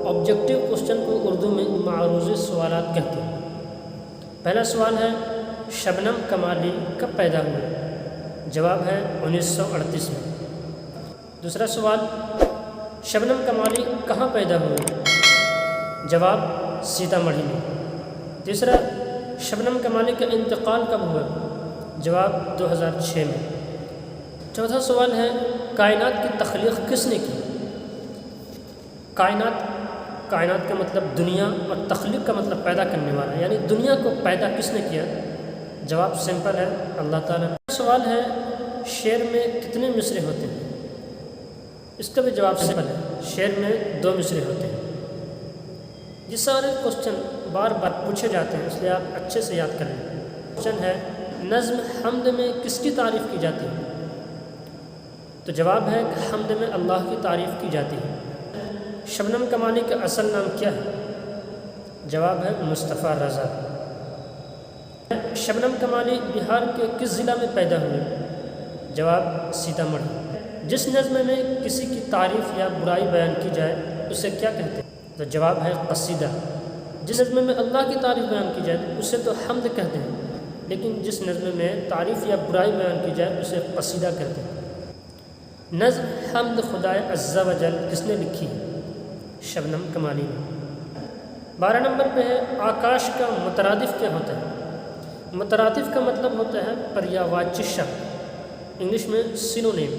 Objective question کو اردو میں معروض سوالات کہتے ہیں۔ پہلا سوال ہے شبنم کمالی کب پیدا ہوئے؟ جواب ہے 1938 میں۔ دوسرا سوال شبنم کمالی کہاں پیدا ہوئے؟ جواب سیتامڑھی میں۔ تیسرا شبنم کمالی کا انتقال کب ہوا؟ جواب 2006 میں۔ چوتھا سوال ہے کائنات کی تخلیق کس نے کی؟ کائنات کا مطلب دنیا اور تخلیق کا مطلب پیدا کرنے والا، یعنی دنیا کو پیدا کس نے کیا؟ جواب سمپل ہے، اللہ تعالیٰ نے۔ سوال ہے شعر میں کتنے مصرے ہوتے ہیں؟ اس کا بھی جواب سمپل ہے، شعر میں 2 مصرے ہوتے ہیں۔ یہ سارے کوشچن بار بار پوچھے جاتے ہیں، اس لیے آپ اچھے سے یاد کر لیں۔ کوشچن ہے نظم حمد میں کس کی تعریف کی جاتی ہے؟ تو جواب ہے کہ حمد میں اللہ کی تعریف کی جاتی ہے۔ شبنم کمالی کا اصل نام کیا ہے؟ جواب ہے مصطفیٰ رضا۔ شبنم کمالی بہار کے کس ضلع میں پیدا ہوئے؟ جواب سیتامڑھی۔ جس نظم میں کسی کی تعریف یا برائی بیان کی جائے اسے کیا کہتے ہیں؟ تو جواب ہے قصیدہ۔ جس نظم میں اللہ کی تعریف بیان کی جائے اسے تو حمد کہتے ہیں، لیکن جس نظم میں تعریف یا برائی بیان کی جائے اسے قصیدہ کہتے ہیں۔ نظم حمد خدائے عز و جل کس نے لکھی ہے؟ شبنم کمالی نے۔ 12 نمبر پہ ہے آکاش کا مترادف کیا ہوتا ہے؟ مترادف کا مطلب ہوتا ہے پریاواچی شبد، انگلش میں سینونیم،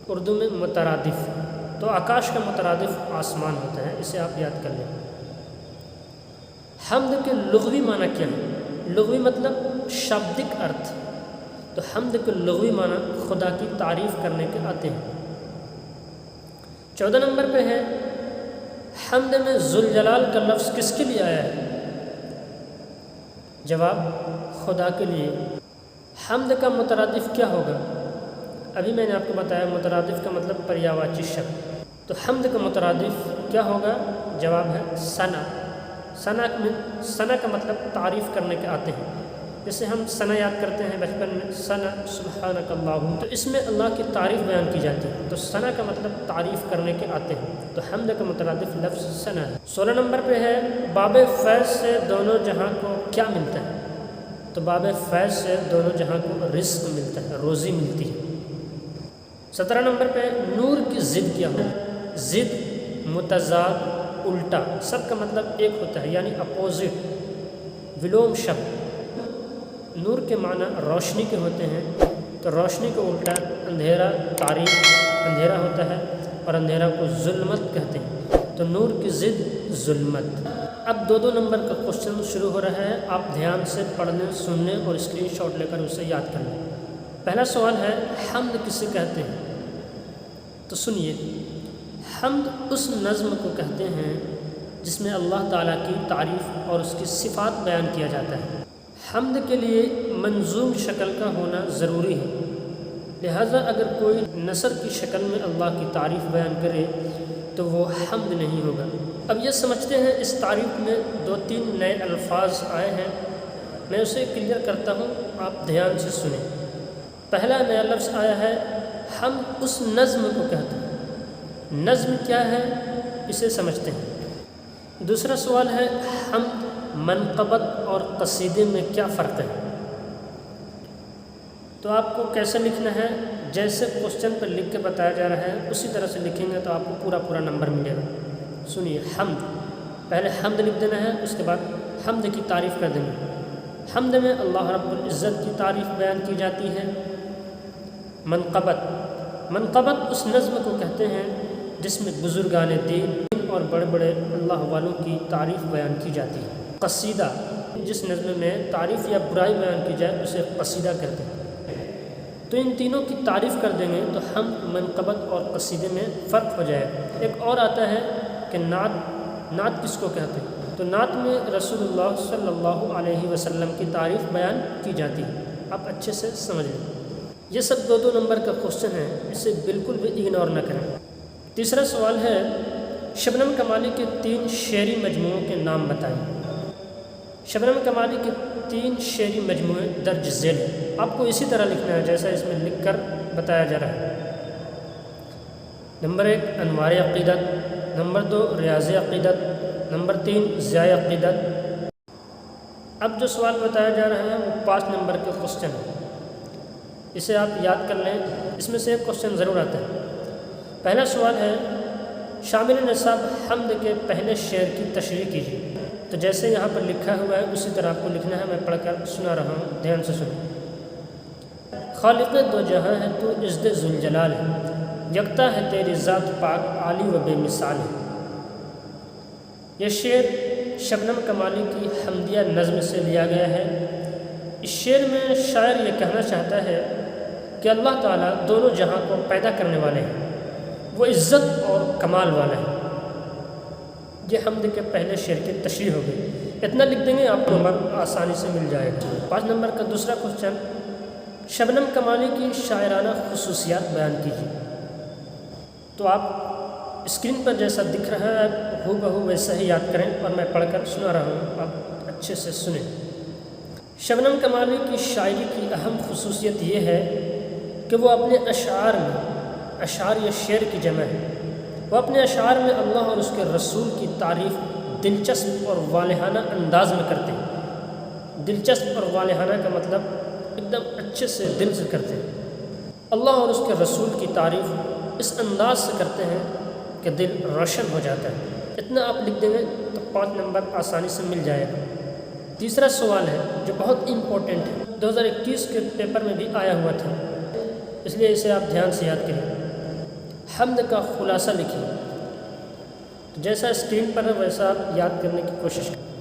اردو میں مترادف۔ تو آکاش کا مترادف آسمان ہوتا ہے، اسے آپ یاد کر لیں۔ حمد کے لغوی معنی کیا ہے؟ لغوی مطلب شابدک ارتھ، تو حمد کے لغوی معنی خدا کی تعریف کرنے کے آتے ہیں۔ 14 نمبر پہ ہے حمد میں ذوالجلال کا لفظ کس کے لیے آیا ہے؟ جواب خدا کے لیے۔ حمد کا مترادف کیا ہوگا؟ ابھی میں نے آپ کو بتایا مترادف کا مطلب پریاواچی شبد، تو حمد کا مترادف کیا ہوگا؟ جواب ہے ثنا۔ ثنا کا مطلب تعریف کرنے کے آتے ہیں، جیسے ہم ثنا یاد کرتے ہیں بچپن میں، ثنا سبحانک اللہم، تو اس میں اللہ کی تعریف بیان کی جاتی ہے، تو ثنا کا مطلب تعریف کرنے کے آتے ہیں، تو حمد کا مترادف لفظ ثنا ہے۔ 16 نمبر پہ ہے باب فیض سے دونوں جہاں کو کیا ملتا ہے؟ تو باب فیض سے دونوں جہاں کو رزق ملتا ہے، روزی ملتی ہے۔ 17 نمبر پہ نور کی ضد کیا ہے؟ ضد، متضاد، الٹا، سب کا مطلب ایک ہوتا ہے، یعنی اپوزٹ، ولوم شبد۔ نور کے معنی روشنی کے ہوتے ہیں، تو روشنی کو الٹا اندھیرا، تاریک اندھیرا ہوتا ہے، اور اندھیرا کو ظلمت کہتے ہیں، تو نور کی ضد ظلمت۔ اب 2 نمبر کا کوشچن شروع ہو رہا ہے، آپ دھیان سے پڑھنے، سننے اور اسکرین شاٹ لے کر اسے یاد کر لیں۔ پہلا سوال ہے حمد کسے کہتے ہیں؟ تو سنیے، حمد اس نظم کو کہتے ہیں جس میں اللہ تعالیٰ کی تعریف اور اس کی صفات بیان کیا جاتا ہے۔ حمد کے لیے منظوم شکل کا ہونا ضروری ہے، لہٰذا اگر کوئی نثر کی شکل میں اللہ کی تعریف بیان کرے تو وہ حمد نہیں ہوگا۔ اب یہ سمجھتے ہیں اس تعریف میں 2-3 نئے الفاظ آئے ہیں، میں اسے کلیئر کرتا ہوں، آپ دھیان سے سنیں۔ پہلا نیا لفظ آیا ہے حمد اس نظم کو کہتے ہیں۔ نظم کیا ہے اسے سمجھتے ہیں۔ دوسرا سوال ہے حمد، منقبت اور قصیدے میں کیا فرق ہے؟ تو آپ کو کیسے لکھنا ہے؟ جیسے کوشچن پر لکھ کے بتایا جا رہا ہے اسی طرح سے لکھیں گے تو آپ کو پورا نمبر ملے گا۔ سنیے، حمد، پہلے حمد لکھ دینا ہے، اس کے بعد حمد کی تعریف کر دینا ہے۔ حمد میں اللہ رب العزت کی تعریف بیان کی جاتی ہے۔ منقبت اس نظم کو کہتے ہیں جس میں بزرگان دین اور بڑے بڑے اللہ والوں کی تعریف بیان کی جاتی ہے۔ قصیدہ، جس نظم میں تعریف یا برائی بیان کی جائے اسے قصیدہ کہتے ہیں۔ تو ان تینوں کی تعریف کر دیں گے تو حمد، منقبت اور قصیدے میں فرق ہو جائے گا۔ ایک اور آتا ہے کہ نعت کس کو کہتے ہیں؟ تو نعت میں رسول اللہ صلی اللہ علیہ وسلم کی تعریف بیان کی جاتی ہے۔ آپ اچھے سے سمجھ لیں۔ یہ سب 2 نمبر کا کوشچن ہے، اسے بالکل بھی اگنور نہ کریں۔ تیسرا سوال ہے شبنم کمالی کے 3 شعری مجموعوں کے نام بتائیں۔ شبنم کمالی کے 3 شعری مجموعے درج ذیل ہیں۔ آپ کو اسی طرح لکھنا ہے جیسا اس میں لکھ کر بتایا جا رہا ہے۔ نمبر 1 انوار عقیدت، نمبر 2 ریاض عقیدت، نمبر 3 ضیاء عقیدت۔ اب جو سوال بتایا جا رہا ہے وہ 5 نمبر کے کوشچن ہے، اسے آپ یاد کر لیں، اس میں سے ایک کوشچن ضرور آتا ہے۔ پہلا سوال ہے شامل نصاب حمد کے پہلے شعر کی تشریح کیجیے۔ تو جیسے یہاں پر لکھا ہوا ہے اسی طرح آپ کو لکھنا ہے، میں پڑھ کر سنا رہا ہوں، دھیان سے سنیں۔ خالق دو جہاں ہے تو عزت ذوالجلال ہے، یکتا ہے تیری ذات پاک عالی و بے مثال ہے۔ یہ شعر شبنم کمالی کی حمدیہ نظم سے لیا گیا ہے۔ اس شعر میں شاعر یہ کہنا چاہتا ہے کہ اللہ تعالیٰ دونوں جہاں کو پیدا کرنے والے ہیں، وہ عزت اور کمال والا ہے۔ یہ حمد کے پہلے شعر کی تشریح ہو گئی، اتنا لکھ دیں گے آپ کو نمبر آسانی سے مل جائے گا۔ 5 نمبر کا دوسرا کوشچن، شبنم کمالی کی شاعرانہ خصوصیات بیان کیجیے۔ تو آپ اسکرین پر جیسا دکھ رہا ہے ہو بہو ویسا ہی یاد کریں، اور میں پڑھ کر سنا رہا ہوں، آپ اچھے سے سنیں۔ شبنم کمالی کی شاعری کی اہم خصوصیت یہ ہے کہ وہ اپنے اشعار میں، اشعار یہ شعر کی جمع ہے، وہ اپنے اشعار میں اللہ اور اس کے رسول کی تعریف دلچسپ اور والہانہ انداز میں کرتے ہیں۔ دلچسپ اور والہانہ کا مطلب ایک دم اچھے سے دل سے کرتے ہیں۔ اللہ اور اس کے رسول کی تعریف اس انداز سے کرتے ہیں کہ دل روشن ہو جاتا ہے۔ اتنا آپ لکھ دیں گے تو 5 نمبر آسانی سے مل جائے گا۔ تیسرا سوال ہے جو بہت امپورٹنٹ ہے، 2021 کے پیپر میں بھی آیا ہوا تھا، اس لیے اسے آپ دھیان سے یاد کریں۔ حمد کا خلاصہ لکھیے۔ تو جیسا اسکرین پر ہے ویسا آپ یاد کرنے کی کوشش کریں۔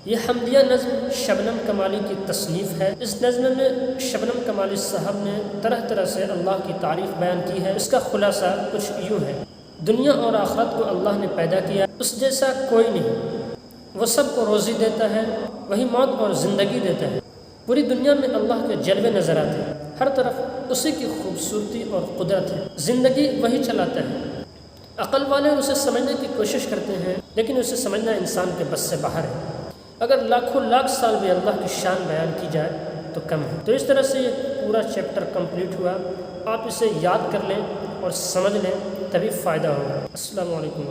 یہ حمدیہ نظم شبنم کمالی کی تصنیف ہے۔ اس نظم میں شبنم کمالی صاحب نے طرح طرح سے اللہ کی تعریف بیان کی ہے۔ اس کا خلاصہ کچھ یوں ہے، دنیا اور آخرت کو اللہ نے پیدا کیا، اس جیسا کوئی نہیں، وہ سب کو روزی دیتا ہے، وہی موت اور زندگی دیتا ہے۔ پوری دنیا میں اللہ کے جلوے نظر آتے ہیں، ہر طرف اسی کی خوبصورتی اور قدرت ہے، زندگی وہی چلاتا ہے۔ عقل والے اسے سمجھنے کی کوشش کرتے ہیں، لیکن اسے سمجھنا انسان کے بس سے باہر ہے۔ اگر لاکھوں لاکھ سال بھی اللہ کی شان بیان کی جائے تو کم ہے۔ تو اس طرح سے یہ پورا چیپٹر کمپلیٹ ہوا۔ آپ اسے یاد کر لیں اور سمجھ لیں، تبھی فائدہ ہوگا۔ السلام علیکم۔